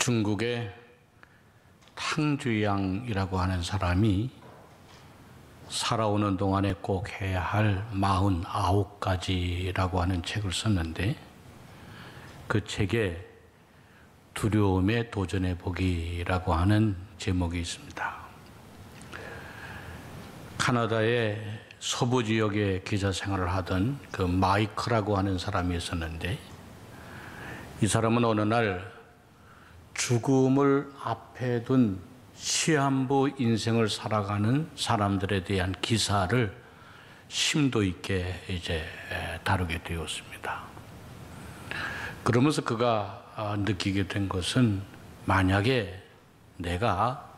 중국의 탕주양이라고 하는 사람이 살아오는 동안에 꼭 해야 할 49가지라고 하는 책을 썼는데, 그 책에 두려움에 도전해 보기라고 하는 제목이 있습니다. 카나다의 서부 지역에 기자 생활을 하던 그 마이크라고 하는 사람이 있었는데, 이 사람은 어느 날 죽음을 앞에 둔 시한부 인생을 살아가는 사람들에 대한 기사를 심도 있게 다루게 되었습니다. 그러면서 그가 느끼게 된 것은, 만약에 내가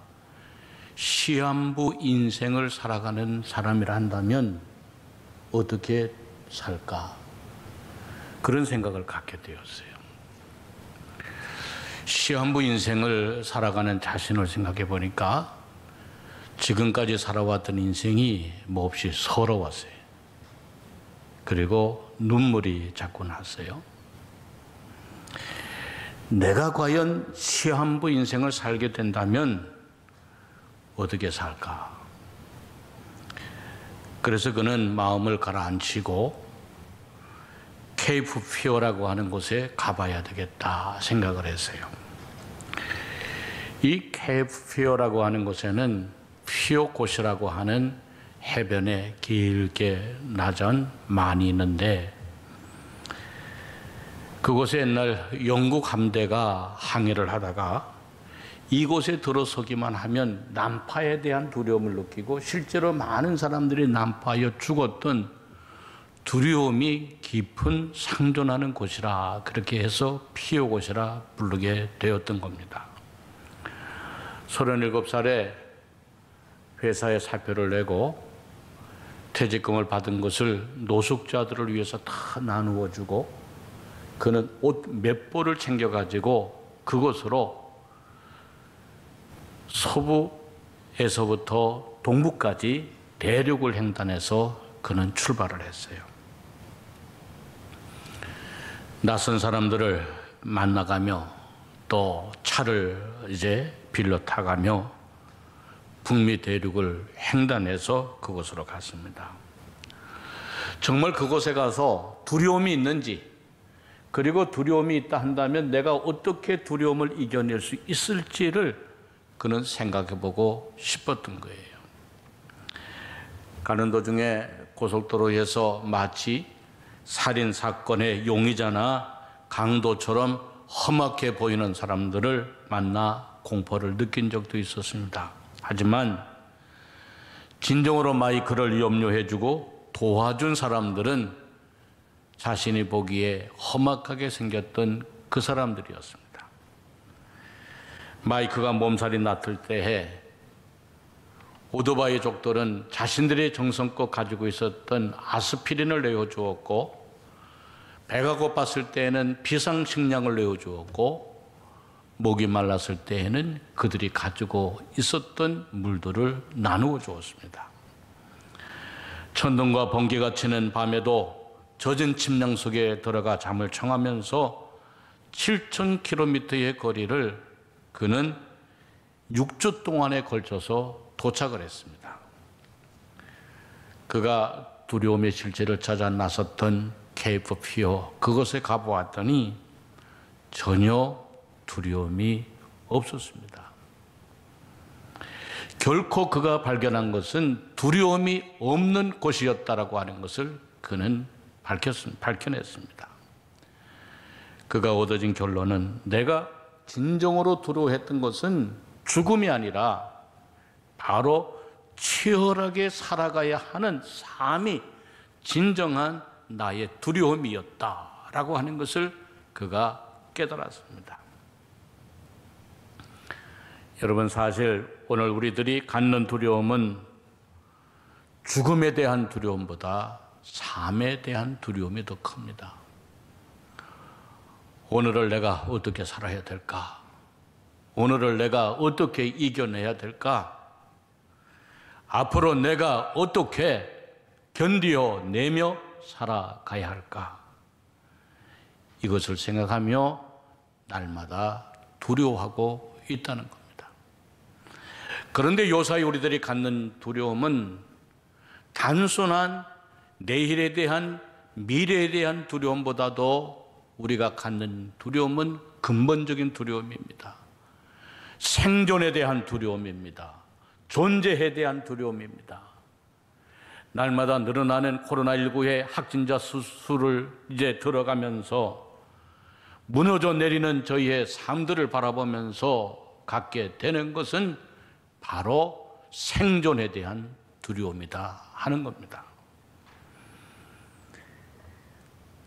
시한부 인생을 살아가는 사람이라 한다면 어떻게 살까? 그런 생각을 갖게 되었어요. 시한부 인생을 살아가는 자신을 생각해 보니까 지금까지 살아왔던 인생이 몹시 서러웠어요. 그리고 눈물이 자꾸 났어요. 내가 과연 시한부 인생을 살게 된다면 어떻게 살까? 그래서 그는 마음을 가라앉히고 케이프 피어라고 하는 곳에 가봐야 되겠다 생각을 했어요. 이 케이프 피어라고 하는 곳에는 피어꽃이라고 하는 해변에 길게 나전 많이 있는데, 그곳에 옛날 영국 함대가 항해를 하다가 이곳에 들어서기만 하면 난파에 대한 두려움을 느끼고 실제로 많은 사람들이 난파하여 죽었던 두려움이 깊은 상존하는 곳이라, 그렇게 해서 피어곳이라 부르게 되었던 겁니다. 37살에 회사에 사표를 내고 퇴직금을 받은 것을 노숙자들을 위해서 다 나누어 주고, 그는 옷 몇 벌을 챙겨가지고 그곳으로 서부에서부터 동부까지 대륙을 횡단해서 그는 출발을 했어요. 낯선 사람들을 만나가며 또 차를 빌려 타가며 북미 대륙을 횡단해서 그곳으로 갔습니다. 정말 그곳에 가서 두려움이 있는지, 그리고 두려움이 있다 한다면 내가 어떻게 두려움을 이겨낼 수 있을지를 그는 생각해보고 싶었던 거예요. 가는 도중에 고속도로에서 마치 살인사건의 용의자나 강도처럼 험악해 보이는 사람들을 만나 공포를 느낀 적도 있었습니다. 하지만 진정으로 마이크를 염려해주고 도와준 사람들은 자신이 보기에 험악하게 생겼던 그 사람들이었습니다. 마이크가 몸살이 났을 때에 오토바이족들은 자신들이 정성껏 가지고 있었던 아스피린을 내어주었고, 배가 고팠을 때에는 비상식량을 내어주었고, 목이 말랐을 때에는 그들이 가지고 있었던 물들을 나누어 주었습니다. 천둥과 번개가 치는 밤에도 젖은 침낭 속에 들어가 잠을 청하면서 7,000km의 거리를 그는 6주 동안에 걸쳐서 도착을 했습니다. 그가 두려움의 실체를 찾아 나섰던 케이프 피어, 그곳에 가보았더니 전혀 두려움이 없었습니다. 결코 그가 발견한 것은 두려움이 없는 곳이었다라고 하는 것을 그는 밝혀냈습니다. 그가 얻어진 결론은, 내가 진정으로 두려워했던 것은 죽음이 아니라 바로 치열하게 살아가야 하는 삶이 진정한 나의 두려움이었다라고 하는 것을 그가 깨달았습니다. 여러분, 사실 오늘 우리들이 갖는 두려움은 죽음에 대한 두려움보다 삶에 대한 두려움이 더 큽니다. 오늘을 내가 어떻게 살아야 될까? 오늘을 내가 어떻게 이겨내야 될까? 앞으로 내가 어떻게 견디어내며 살아가야 할까? 이것을 생각하며 날마다 두려워하고 있다는 겁니다. 그런데 요사이 우리들이 갖는 두려움은 단순한 내일에 대한, 미래에 대한 두려움보다도 우리가 갖는 두려움은 근본적인 두려움입니다. 생존에 대한 두려움입니다. 존재에 대한 두려움입니다. 날마다 늘어나는 코로나19의 확진자 수를 이제 들어가면서 무너져 내리는 저희의 삶들을 바라보면서 갖게 되는 것은 바로 생존에 대한 두려움이다 하는 겁니다.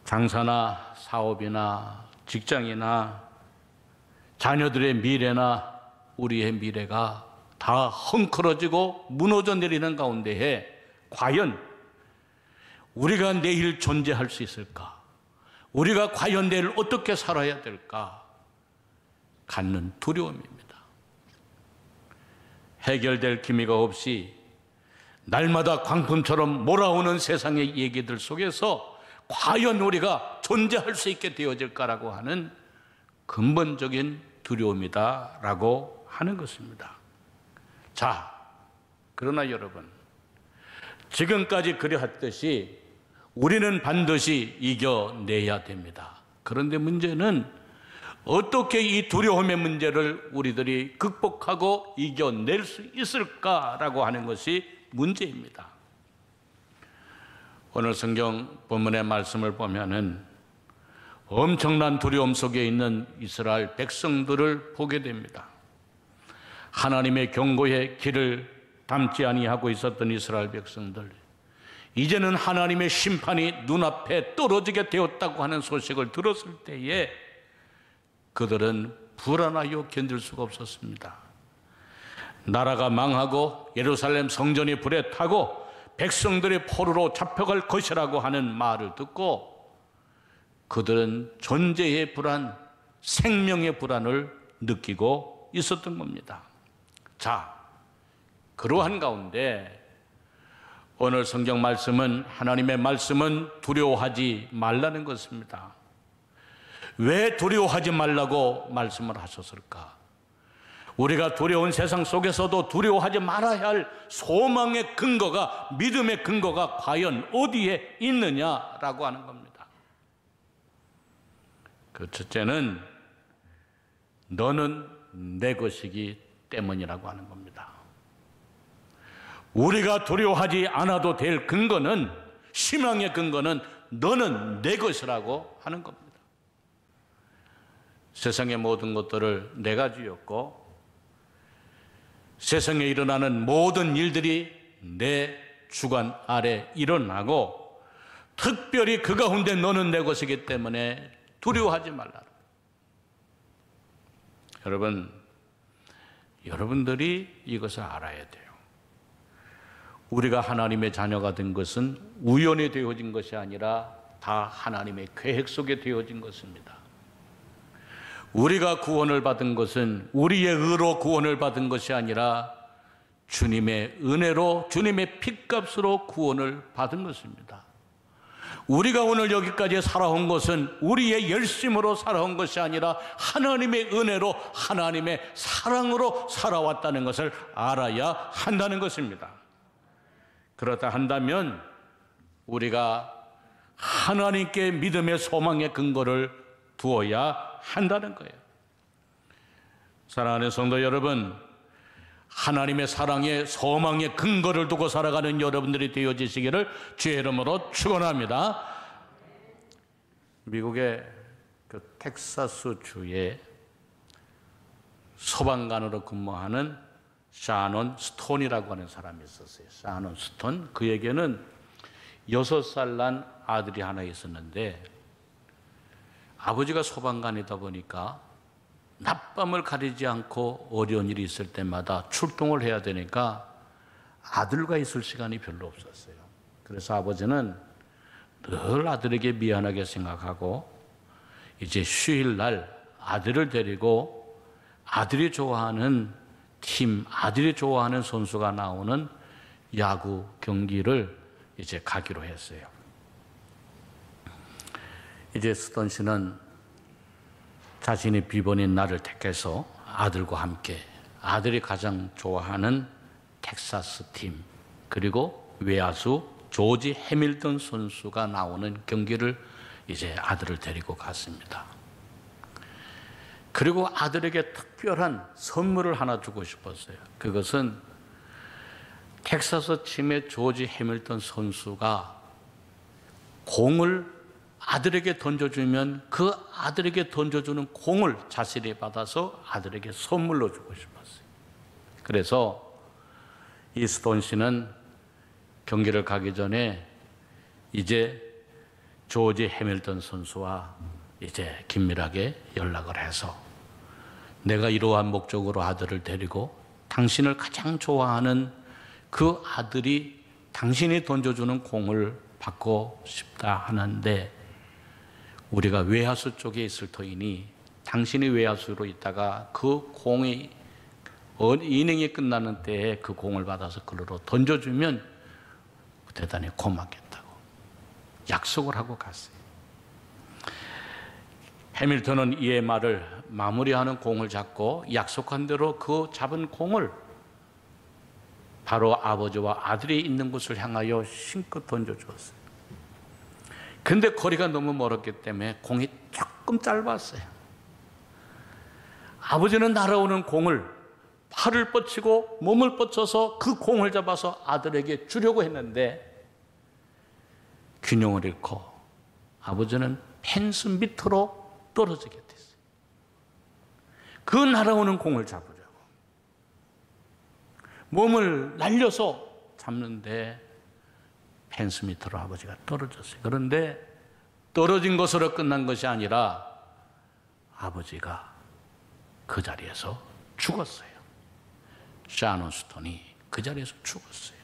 장사나 사업이나 직장이나 자녀들의 미래나 우리의 미래가 다 헝클어지고 무너져 내리는 가운데에 과연 우리가 내일 존재할 수 있을까? 우리가 과연 내일 어떻게 살아야 될까? 갖는 두려움입니다. 해결될 기미가 없이 날마다 광풍처럼 몰아오는 세상의 얘기들 속에서 과연 우리가 존재할 수 있게 되어질까라고 하는 근본적인 두려움이다라고 하는 것입니다. 자, 그러나 여러분, 지금까지 그려왔듯이 우리는 반드시 이겨내야 됩니다. 그런데 문제는 어떻게 이 두려움의 문제를 우리들이 극복하고 이겨낼 수 있을까라고 하는 것이 문제입니다. 오늘 성경 본문의 말씀을 보면은 엄청난 두려움 속에 있는 이스라엘 백성들을 보게 됩니다. 하나님의 경고의 길을 담지 아니하고 있었던 이스라엘 백성들, 이제는 하나님의 심판이 눈앞에 떨어지게 되었다고 하는 소식을 들었을 때에 그들은 불안하여 견딜 수가 없었습니다. 나라가 망하고 예루살렘 성전이 불에 타고 백성들의 포로로 잡혀갈 것이라고 하는 말을 듣고 그들은 존재의 불안, 생명의 불안을 느끼고 있었던 겁니다. 자, 그러한 가운데 오늘 성경 말씀은, 하나님의 말씀은 두려워하지 말라는 것입니다. 왜 두려워하지 말라고 말씀을 하셨을까? 우리가 두려운 세상 속에서도 두려워하지 말아야 할 소망의 근거가, 믿음의 근거가 과연 어디에 있느냐라고 하는 겁니다. 그 첫째는 너는 내 것이기 때문이라고 하는 겁니다. 우리가 두려워하지 않아도 될 근거는, 희망의 근거는 너는 내 것이라고 하는 겁니다. 세상의 모든 것들을 내가 지었고 세상에 일어나는 모든 일들이 내 주관 아래 일어나고 특별히 그 가운데 너는 내 것이기 때문에 두려워하지 말라. 여러분들이 이것을 알아야 돼요. 우리가 하나님의 자녀가 된 것은 우연히 되어진 것이 아니라 다 하나님의 계획 속에 되어진 것입니다. 우리가 구원을 받은 것은 우리의 의로 구원을 받은 것이 아니라 주님의 은혜로, 주님의 핏값으로 구원을 받은 것입니다. 우리가 오늘 여기까지 살아온 것은 우리의 열심으로 살아온 것이 아니라 하나님의 은혜로, 하나님의 사랑으로 살아왔다는 것을 알아야 한다는 것입니다. 그렇다 한다면 우리가 하나님께 믿음의 소망의 근거를 두어야 한다는 거예요. 사랑하는 성도 여러분, 하나님의 사랑의 소망의 근거를 두고 살아가는 여러분들이 되어지시기를 주의 이름으로 축원합니다. 미국의 그 텍사스 주에 소방관으로 근무하는 샤논 스톤이라고 하는 사람이 있었어요. 샤논 스톤. 그에게는 6살 난 아들이 하나 있었는데 아버지가 소방관이다 보니까 낮밤을 가리지 않고 어려운 일이 있을 때마다 출동을 해야 되니까 아들과 있을 시간이 별로 없었어요. 그래서 아버지는 늘 아들에게 미안하게 생각하고 이제 휴일날 아들을 데리고 아들이 좋아하는 팀, 아들이 좋아하는 선수가 나오는 야구 경기를 이제 가기로 했어요. 이제 스톤 씨는 자신의 비번인 나를 택해서 아들과 함께 아들이 가장 좋아하는 텍사스 팀 그리고 외야수 조지 해밀턴 선수가 나오는 경기를 이제 아들을 데리고 갔습니다. 그리고 아들에게 특별한 선물을 하나 주고 싶었어요. 그것은 텍사스 팀의 조지 해밀턴 선수가 공을 아들에게 던져주면 그 아들에게 던져주는 공을 자신이 받아서 아들에게 선물로 주고 싶었어요. 그래서 이 스톤 씨는 경기를 가기 전에 이제 조지 해밀턴 선수와 이제 긴밀하게 연락을 해서 내가 이러한 목적으로 아들을 데리고 당신을 가장 좋아하는 그 아들이 당신이 던져주는 공을 받고 싶다 하는데 우리가 외야수 쪽에 있을 터이니 당신이 외야수로 있다가 그 공이 이닝이 끝나는 때에 그 공을 받아서 그로 던져주면 대단히 고맙겠다고 약속을 하고 갔어요. 해밀턴은 이의 말을 마무리하는 공을 잡고 약속한 대로 그 잡은 공을 바로 아버지와 아들이 있는 곳을 향하여 힘껏 던져주었어요. 근데 거리가 너무 멀었기 때문에 공이 조금 짧았어요. 아버지는 날아오는 공을 팔을 뻗치고 몸을 뻗쳐서 그 공을 잡아서 아들에게 주려고 했는데 균형을 잃고 아버지는 펜스 밑으로 떨어지게 됐어요. 그 날아오는 공을 잡으려고 몸을 날려서 잡는데 펜스 밑으로 아버지가 떨어졌어요. 그런데 떨어진 것으로 끝난 것이 아니라 아버지가 그 자리에서 죽었어요. 샤논 스톤이 그 자리에서 죽었어요.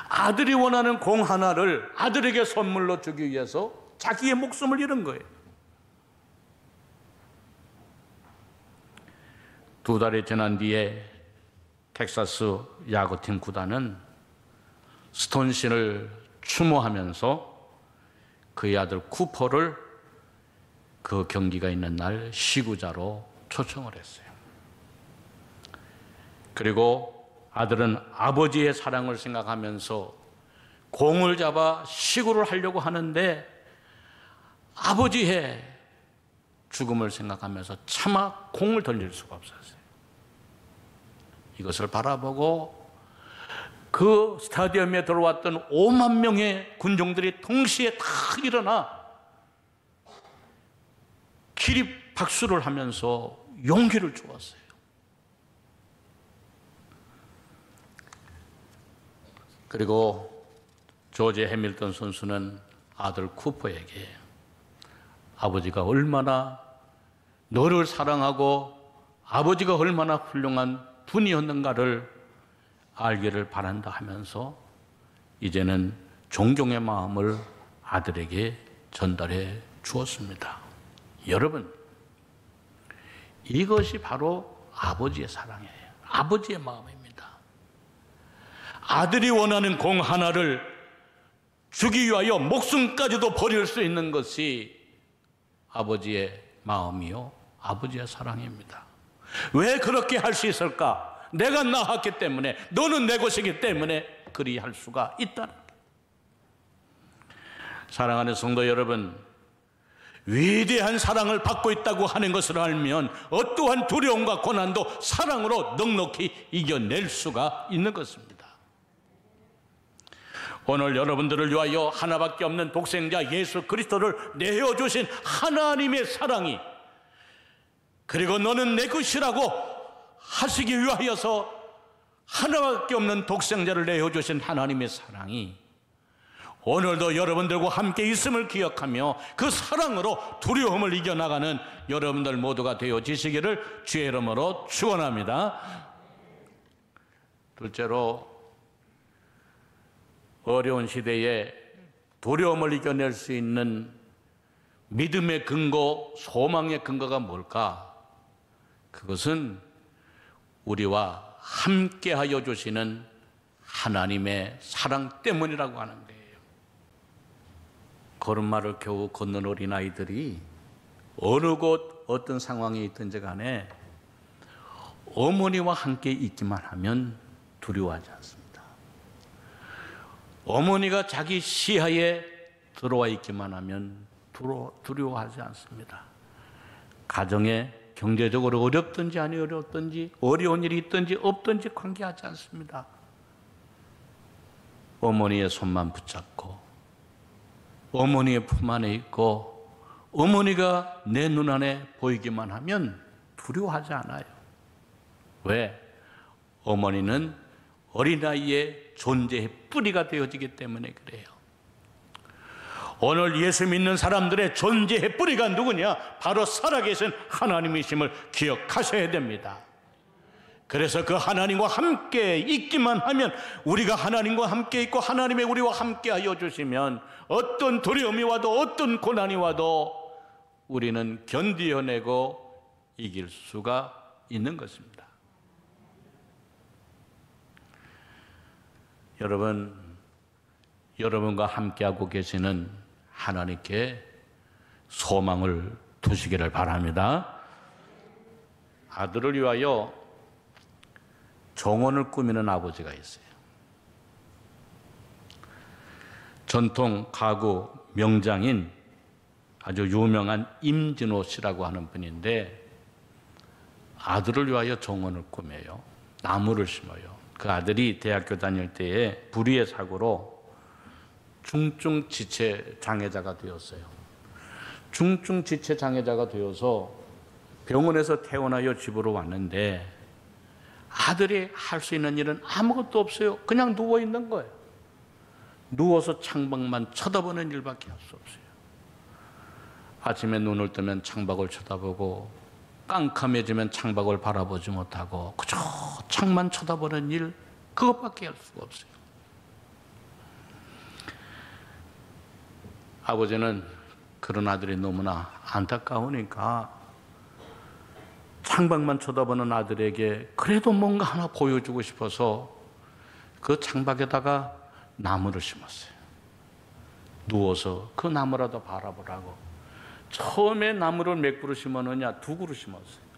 아들이 원하는 공 하나를 아들에게 선물로 주기 위해서 자기의 목숨을 잃은 거예요. 2달이 지난 뒤에 텍사스 야구팀 구단은 스톤 씨를 추모하면서 그의 아들 쿠퍼를 그 경기가 있는 날 시구자로 초청을 했어요. 그리고 아들은 아버지의 사랑을 생각하면서 공을 잡아 시구를 하려고 하는데 아버지의 죽음을 생각하면서 차마 공을 던질 수가 없었어요. 이것을 바라보고 그 스타디움에 들어왔던 5만 명의 군중들이 동시에 다 일어나 기립 박수를 하면서 용기를 주었어요. 그리고 조지 해밀턴 선수는 아들 쿠퍼에게 아버지가 얼마나 너를 사랑하고 아버지가 얼마나 훌륭한 분이었는가를 알기를 바란다 하면서 이제는 존경의 마음을 아들에게 전달해 주었습니다. 여러분, 이것이 바로 아버지의 사랑이에요. 아버지의 마음입니다. 아들이 원하는 공 하나를 주기 위하여 목숨까지도 버릴 수 있는 것이 아버지의 마음이요, 아버지의 사랑입니다. 왜 그렇게 할 수 있을까? 내가 낳았기 때문에, 너는 내 것이기 때문에 그리할 수가 있다는 거예요. 사랑하는 성도 여러분, 위대한 사랑을 받고 있다고 하는 것을 알면 어떠한 두려움과 고난도 사랑으로 넉넉히 이겨낼 수가 있는 것입니다. 오늘 여러분들을 위하여 하나밖에 없는 독생자 예수 그리스도를 내어주신 하나님의 사랑이, 그리고 너는 내 것이라고 하시기 위하여서 하나밖에 없는 독생자를 내어주신 하나님의 사랑이 오늘도 여러분들과 함께 있음을 기억하며 그 사랑으로 두려움을 이겨나가는 여러분들 모두가 되어지시기를 주의 이름으로 축원합니다. 둘째로, 어려운 시대에 두려움을 이겨낼 수 있는 믿음의 근거, 소망의 근거가 뭘까? 그것은 우리와 함께하여 주시는 하나님의 사랑 때문이라고 하는 거예요. 걸음마를 겨우 걷는 어린아이들이 어느 곳 어떤 상황이 있든지 간에 어머니와 함께 있기만 하면 두려워하지 않습니다. 어머니가 자기 시야에 들어와 있기만 하면 두려워하지 않습니다. 가정에 경제적으로 어렵든지 아니 어렵든지 어려운 일이 있든지 없든지 관계하지 않습니다. 어머니의 손만 붙잡고 어머니의 품 안에 있고 어머니가 내 눈안에 보이기만 하면 두려워하지 않아요. 왜? 어머니는 어린아이의 존재의 뿌리가 되어지기 때문에 그래요. 오늘 예수 믿는 사람들의 존재의 뿌리가 누구냐? 바로 살아계신 하나님이심을 기억하셔야 됩니다. 그래서 그 하나님과 함께 있기만 하면, 우리가 하나님과 함께 있고 하나님의 우리와 함께 하여 주시면 어떤 두려움이 와도 어떤 고난이 와도 우리는 견디어내고 이길 수가 있는 것입니다. 여러분과 함께하고 계시는 하나님께 소망을 두시기를 바랍니다. 아들을 위하여 정원을 꾸미는 아버지가 있어요. 전통 가구 명장인 아주 유명한 임진호 씨라고 하는 분인데, 아들을 위하여 정원을 꾸며요. 나무를 심어요. 그 아들이 대학교 다닐 때에 불의의 사고로 중증 지체 장애자가 되었어요. 중증 지체 장애자가 되어서 병원에서 퇴원하여 집으로 왔는데 아들이 할 수 있는 일은 아무것도 없어요. 그냥 누워 있는 거예요. 누워서 창밖만 쳐다보는 일밖에 할 수 없어요. 아침에 눈을 뜨면 창밖을 쳐다보고, 깜깜해지면 창밖을 바라보지 못하고 그저 창만 쳐다보는 일, 그것밖에 할 수가 없어요. 아버지는 그런 아들이 너무나 안타까우니까 창밖만 쳐다보는 아들에게 그래도 뭔가 하나 보여주고 싶어서 그 창밖에다가 나무를 심었어요. 누워서 그 나무라도 바라보라고. 처음에 나무를 몇 그루 심었느냐? 2그루 심었어요.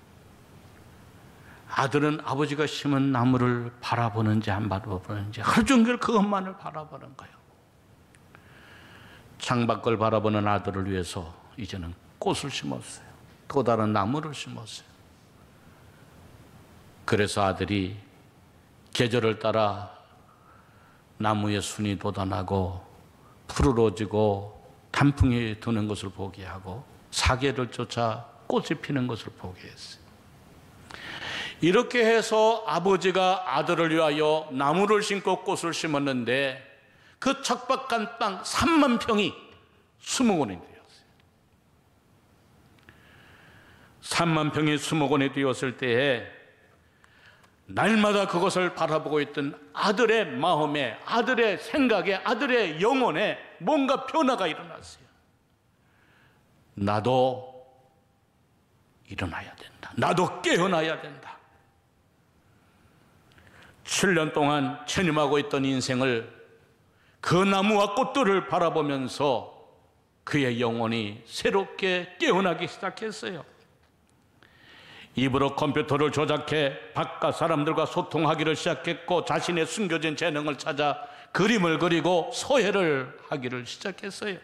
아들은 아버지가 심은 나무를 바라보는지 안 바라보는지 하루 종일 그것만을 바라보는 거예요. 창밖을 바라보는 아들을 위해서 이제는 꽃을 심었어요. 또 다른 나무를 심었어요. 그래서 아들이 계절을 따라 나무의 순이 돋아나고 푸르러지고 단풍이 드는 것을 보게 하고 사계를 쫓아 꽃이 피는 것을 보게 했어요. 이렇게 해서 아버지가 아들을 위하여 나무를 심고 꽃을 심었는데 그 척박한 땅 3만 평이 수목원이 되었어요. 3만 평이 수목원이 되었을 때에 날마다 그것을 바라보고 있던 아들의 마음에, 아들의 생각에, 아들의 영혼에 뭔가 변화가 일어났어요. 나도 일어나야 된다. 나도 깨어나야 된다. 7년 동안 체념하고 있던 인생을 그 나무와 꽃들을 바라보면서 그의 영혼이 새롭게 깨어나기 시작했어요. 입으로 컴퓨터를 조작해 바깥 사람들과 소통하기를 시작했고, 자신의 숨겨진 재능을 찾아 그림을 그리고 서예를 하기를 시작했어요.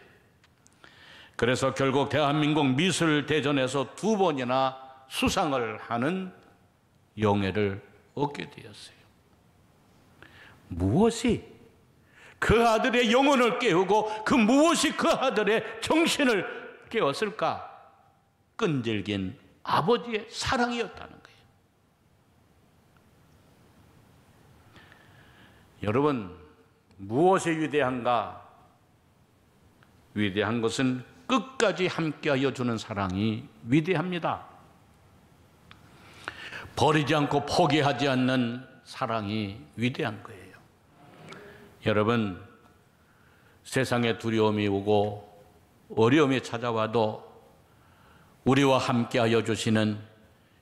그래서 결국 대한민국 미술대전에서 2번이나 수상을 하는 영예를 얻게 되었어요. 무엇이 그 아들의 영혼을 깨우고 그 무엇이 그 아들의 정신을 깨웠을까? 끈질긴 아버지의 사랑이었다는 거예요. 여러분, 무엇이 위대한가? 위대한 것은 끝까지 함께하여 주는 사랑이 위대합니다. 버리지 않고 포기하지 않는 사랑이 위대한 거예요. 여러분, 세상에 두려움이 오고 어려움이 찾아와도 우리와 함께하여 주시는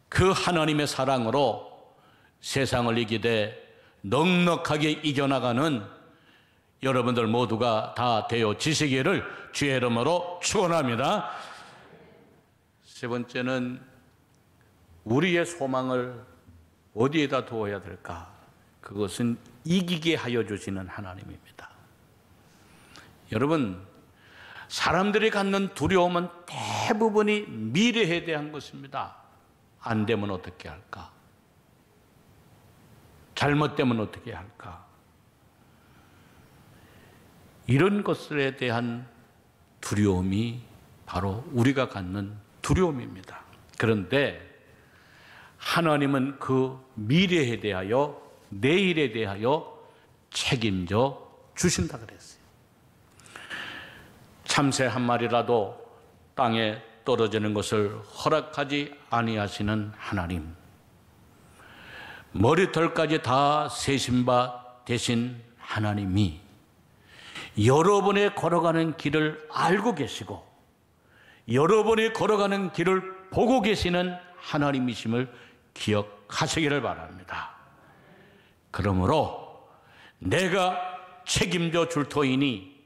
그 하나님의 사랑으로 세상을 이기되 넉넉하게 이겨나가는 여러분들 모두가 다 되어지시기를 주의 이름으로 축원합니다. 세 번째는 우리의 소망을 어디에다 두어야 될까? 그것은 이기게 하여 주시는 하나님입니다. 여러분, 사람들이 갖는 두려움은 대부분이 미래에 대한 것입니다. 안 되면 어떻게 할까? 잘못되면 어떻게 할까? 이런 것들에 대한 두려움이 바로 우리가 갖는 두려움입니다. 그런데 하나님은 그 미래에 대하여, 내일에 대하여 책임져 주신다 그랬어요. 참새 한 마리라도 땅에 떨어지는 것을 허락하지 아니하시는 하나님, 머리털까지 다 세신 바 되신 하나님이 여러분의 걸어가는 길을 알고 계시고 여러분이 걸어가는 길을 보고 계시는 하나님이심을 기억하시기를 바랍니다. 그러므로 내가 책임져 줄 터이니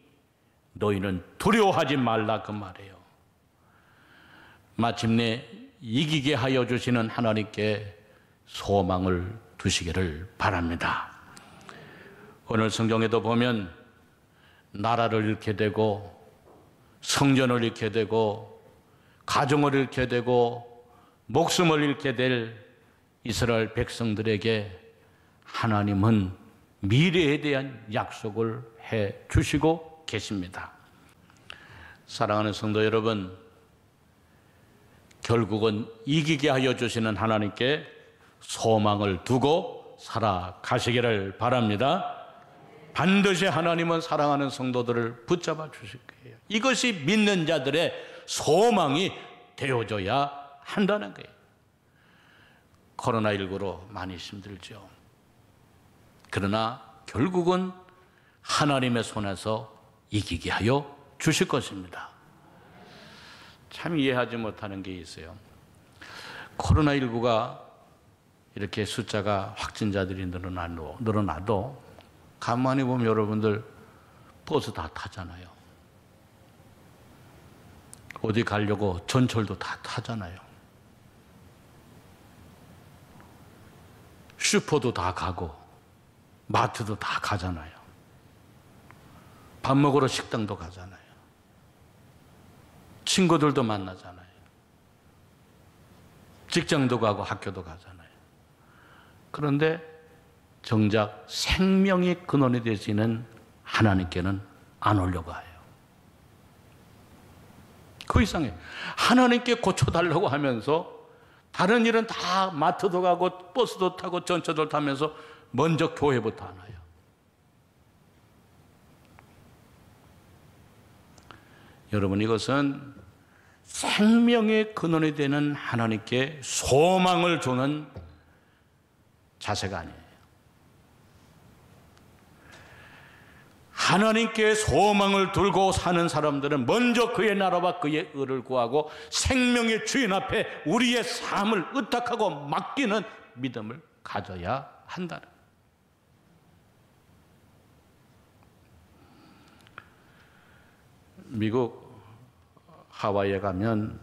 너희는 두려워하지 말라 그 말이에요. 마침내 이기게 하여 주시는 하나님께 소망을 두시기를 바랍니다. 오늘 성경에도 보면 나라를 잃게 되고 성전을 잃게 되고 가정을 잃게 되고 목숨을 잃게 될 이스라엘 백성들에게 하나님은 미래에 대한 약속을 해 주시고 계십니다. 사랑하는 성도 여러분, 결국은 이기게 하여 주시는 하나님께 소망을 두고 살아가시기를 바랍니다. 반드시 하나님은 사랑하는 성도들을 붙잡아 주실 거예요. 이것이 믿는 자들의 소망이 되어져야 한다는 거예요. 코로나19로 많이 힘들죠. 그러나 결국은 하나님의 손에서 이기게 하여 주실 것입니다. 참 이해하지 못하는 게 있어요. 코로나19가 이렇게 숫자가 확진자들이 늘어나도 가만히 보면 여러분들 버스 다 타잖아요. 어디 가려고 전철도 다 타잖아요. 슈퍼도 다 가고 마트도 다 가잖아요. 밥 먹으러 식당도 가잖아요. 친구들도 만나잖아요. 직장도 가고 학교도 가잖아요. 그런데 정작 생명의 근원이 되시는 하나님께는 안 오려고 해요. 그 이상해. 하나님께 고쳐달라고 하면서 다른 일은 다 마트도 가고 버스도 타고 전철도 타면서 먼저 교회부터 안 와요. 여러분, 이것은 생명의 근원이 되는 하나님께 소망을 주는 자세가 아니에요. 하나님께 소망을 두고 사는 사람들은 먼저 그의 나라와 그의 의를 구하고 생명의 주인 앞에 우리의 삶을 의탁하고 맡기는 믿음을 가져야 한다는 거예요. 미국 하와이에 가면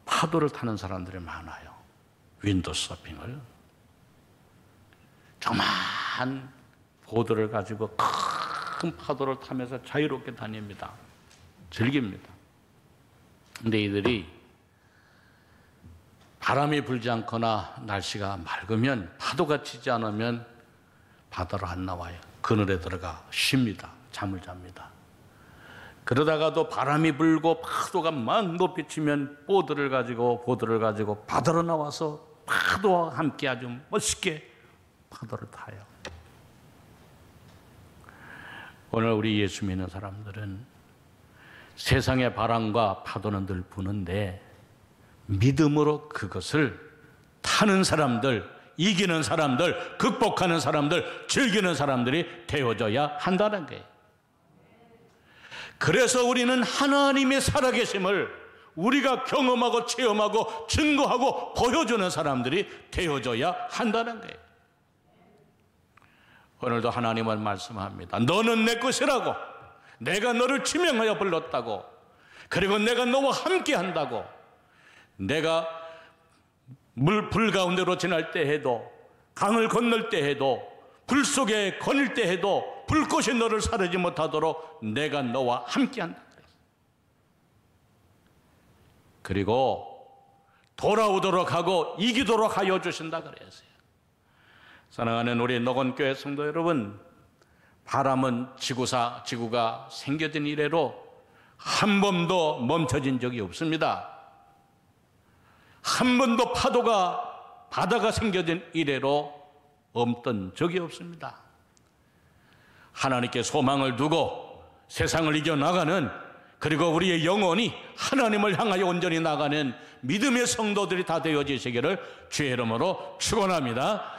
파도를 타는 사람들이 많아요. 윈도 서핑을. 조그만 보드를 가지고 큰 파도를 타면서 자유롭게 다닙니다. 즐깁니다. 근데 이들이 바람이 불지 않거나 날씨가 맑으면, 파도가 치지 않으면 바다로 안 나와요. 그늘에 들어가 쉽니다. 잠을 잡니다. 그러다가도 바람이 불고 파도가 막 높이 치면 보드를 가지고 바다로 나와서 파도와 함께 아주 멋있게 파도를 타요. 오늘 우리 예수 믿는 사람들은 세상의 바람과 파도는 늘 부는데 믿음으로 그것을 타는 사람들, 이기는 사람들, 극복하는 사람들, 즐기는 사람들이 되어져야 한다는 거예요. 그래서 우리는 하나님의 살아계심을 우리가 경험하고 체험하고 증거하고 보여주는 사람들이 되어져야 한다는 거예요. 오늘도 하나님은 말씀합니다. 너는 내 것이라고, 내가 너를 지명하여 불렀다고. 그리고 내가 너와 함께 한다고. 내가 불 가운데로 지날 때 해도, 강을 건널 때 해도, 불 속에 거닐 때 해도 불꽃이 너를 사르지 못하도록 내가 너와 함께 한다. 그리고 돌아오도록 하고 이기도록 하여 주신다 그랬어요. 사랑하는 우리 노건교회 성도 여러분, 바람은 지구가 생겨진 이래로 한 번도 멈춰진 적이 없습니다. 한 번도 바다가 생겨진 이래로 없던 적이 없습니다. 하나님께 소망을 두고 세상을 이겨나가는, 그리고 우리의 영혼이 하나님을 향하여 온전히 나가는 믿음의 성도들이 다 되어지시기를 주의 이름으로 축원합니다.